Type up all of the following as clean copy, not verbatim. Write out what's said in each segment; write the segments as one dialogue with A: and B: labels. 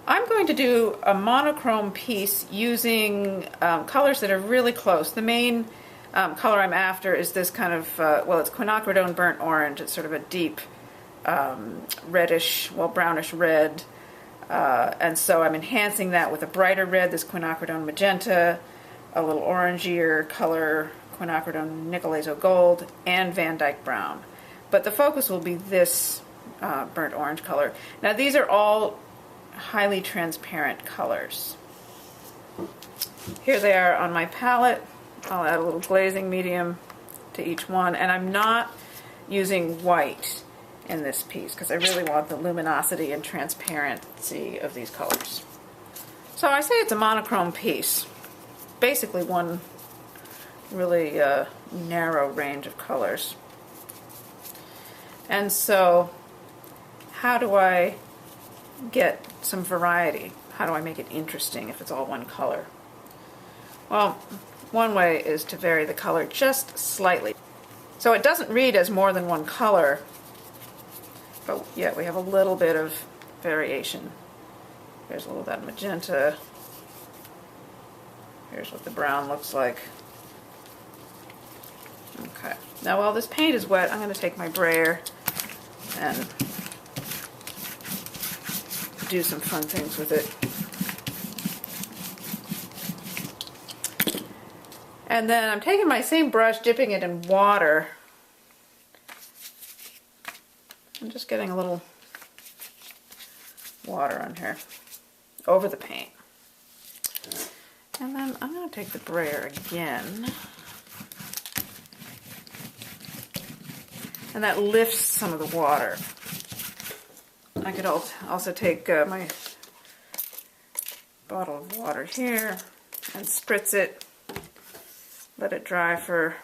A: I'm going to do a monochrome piece using colors that are really close. The main color I'm after is this kind of, well, it's quinacridone burnt orange. It's sort of a deep reddish, well, brownish red. And so I'm enhancing that with a brighter red, this quinacridone magenta, a little orangier color, quinacridone nickel azo gold, and Van Dyke brown. But the focus will be this burnt orange color. Now these are all highly transparent colors. Here they are on my palette. I'll add a little glazing medium to each one, and I'm not using white in this piece because I really want the luminosity and transparency of these colors. So I say it's a monochrome piece, basically one really narrow range of colors. And so how do I get some variety? How do I make it interesting if it's all one color? Well, one way is to vary the color just slightly. So it doesn't read as more than one color, but yet we have a little bit of variation. Here's a little of that magenta. Here's what the brown looks like. Okay, now while this paint is wet, I'm going to take my brayer and do some fun things with it. And then I'm taking my same brush, dipping it in water. I'm just getting a little water on here over the paint. And then I'm going to take the brayer again. And that lifts some of the water. I could also take my bottle of water here and spritz it, let it dry for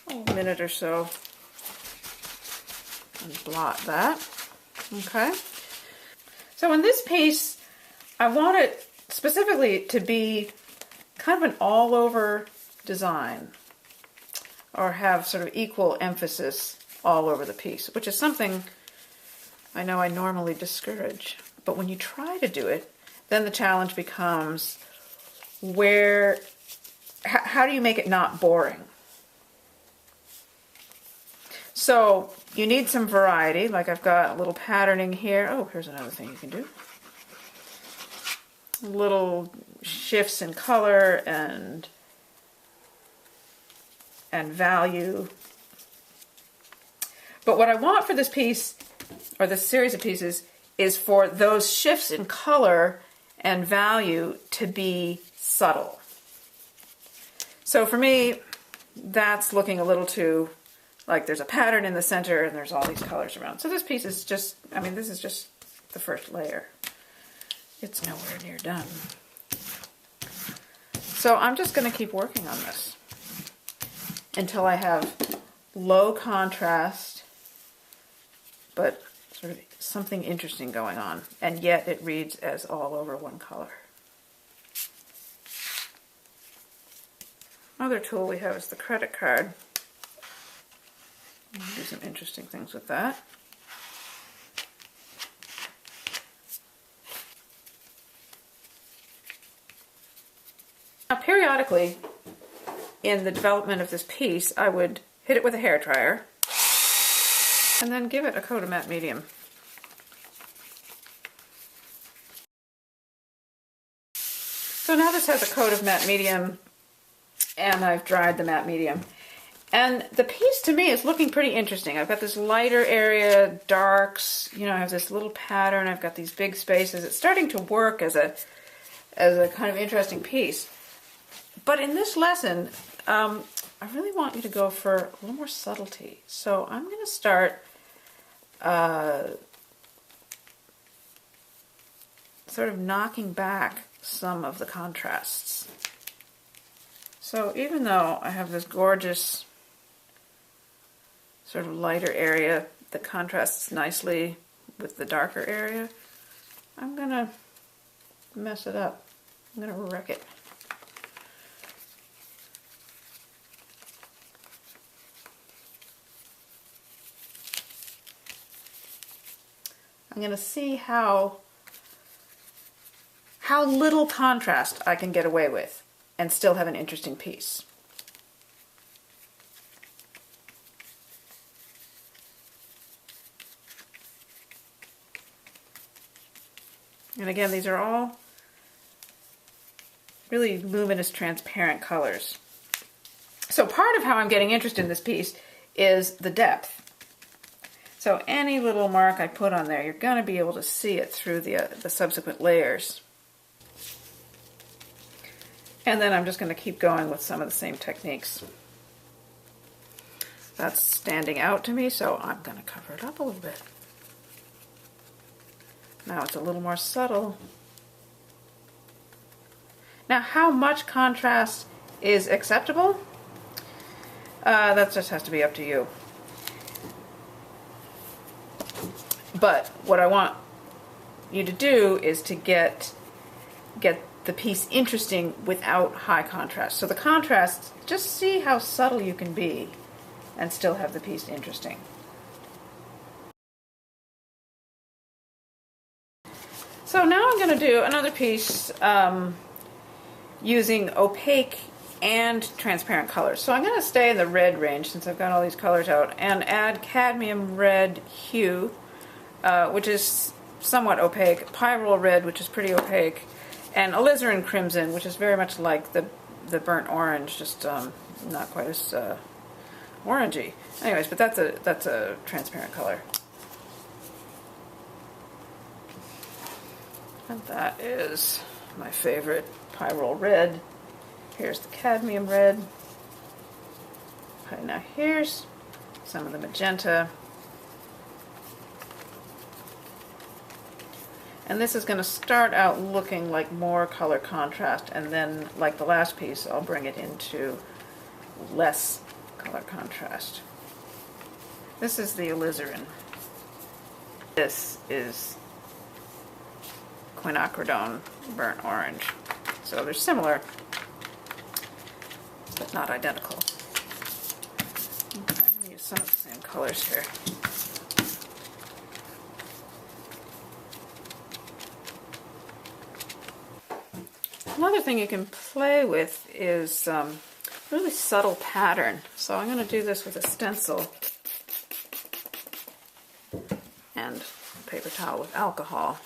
A: a minute or so, and blot that. Okay. So in this piece, I want it specifically to be kind of an all-over design, or have sort of equal emphasis all over the piece, which is something I know I normally discourage. But when you try to do it, then the challenge becomes how do you make it not boring? So you need some variety, like I've got a little patterning here. Oh, here's another thing you can do. Little shifts in color and value. But what I want for this piece, or this series of pieces, is for those shifts in color and value to be subtle. So for me, that's looking a little too like there's a pattern in the center and there's all these colors around. So this piece is just, I mean, this is just the first layer. It's nowhere near done. So I'm just going to keep working on this until I have low contrast, but sort of something interesting going on, and yet it reads as all over one color. Other tool we have is the credit card. Do some interesting things with that. Now, periodically in the development of this piece, I would hit it with a hairdryer and then give it a coat of matte medium. So now this has a coat of matte medium, and I've dried the matte medium. And the piece to me is looking pretty interesting. I've got this lighter area, darks, you know, I have this little pattern, I've got these big spaces. It's starting to work as a kind of interesting piece. But in this lesson, I really want you to go for a little more subtlety. So I'm going to start sort of knocking back some of the contrasts. So even though I have this gorgeous sort of lighter area that contrasts nicely with the darker area, I'm going to mess it up. I'm going to wreck it. I'm going to see how how little contrast I can get away with and still have an interesting piece. And again, these are all really luminous, transparent colors. So part of how I'm getting interested in this piece is the depth. So any little mark I put on there, you're going to be able to see it through the subsequent layers. And then I'm just going to keep going with some of the same techniques. That's standing out to me, so I'm going to cover it up a little bit. Now it's a little more subtle. Now, how much contrast is acceptable? That just has to be up to you. But what I want you to do is to get the piece interesting without high contrast. So the contrast, just see how subtle you can be and still have the piece interesting. So now I'm going to do another piece using opaque and transparent colors. So I'm going to stay in the red range since I've got all these colors out and add cadmium red hue, which is somewhat opaque, pyrrole red, which is pretty opaque, and alizarin crimson, which is very much like the burnt orange, just not quite as orangey. Anyways, but that's a transparent color. And that is my favorite, pyrrole red. Here's the cadmium red. Okay, now here's some of the magenta. And this is going to start out looking like more color contrast, and then, like the last piece, I'll bring it into less color contrast. This is the alizarin. This is quinacridone burnt orange. So they're similar, but not identical. Okay, I'm going to use some of the same colors here. Another thing you can play with is really subtle pattern. So I'm going to do this with a stencil and paper towel with alcohol.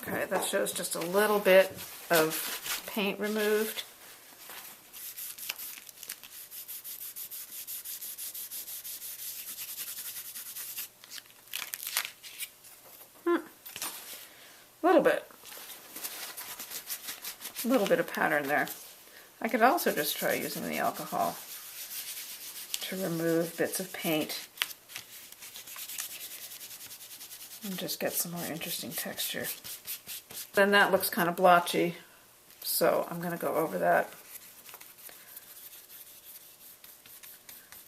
A: Okay, that shows just a little bit of paint removed. A little bit of pattern there. I could also just try using the alcohol to remove bits of paint and just get some more interesting texture. Then that looks kind of blotchy, so I'm going to go over that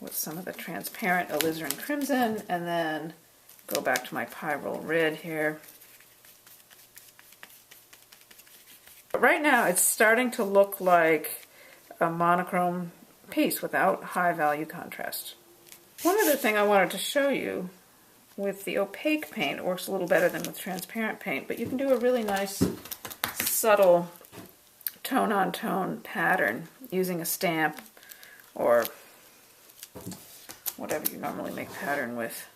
A: with some of the transparent alizarin crimson, and then go back to my pyrrole red here. But right now it's starting to look like a monochrome piece without high value contrast. One other thing I wanted to show you with the opaque paint, it works a little better than with transparent paint, but you can do a really nice subtle tone-on-tone pattern using a stamp or whatever you normally make pattern with.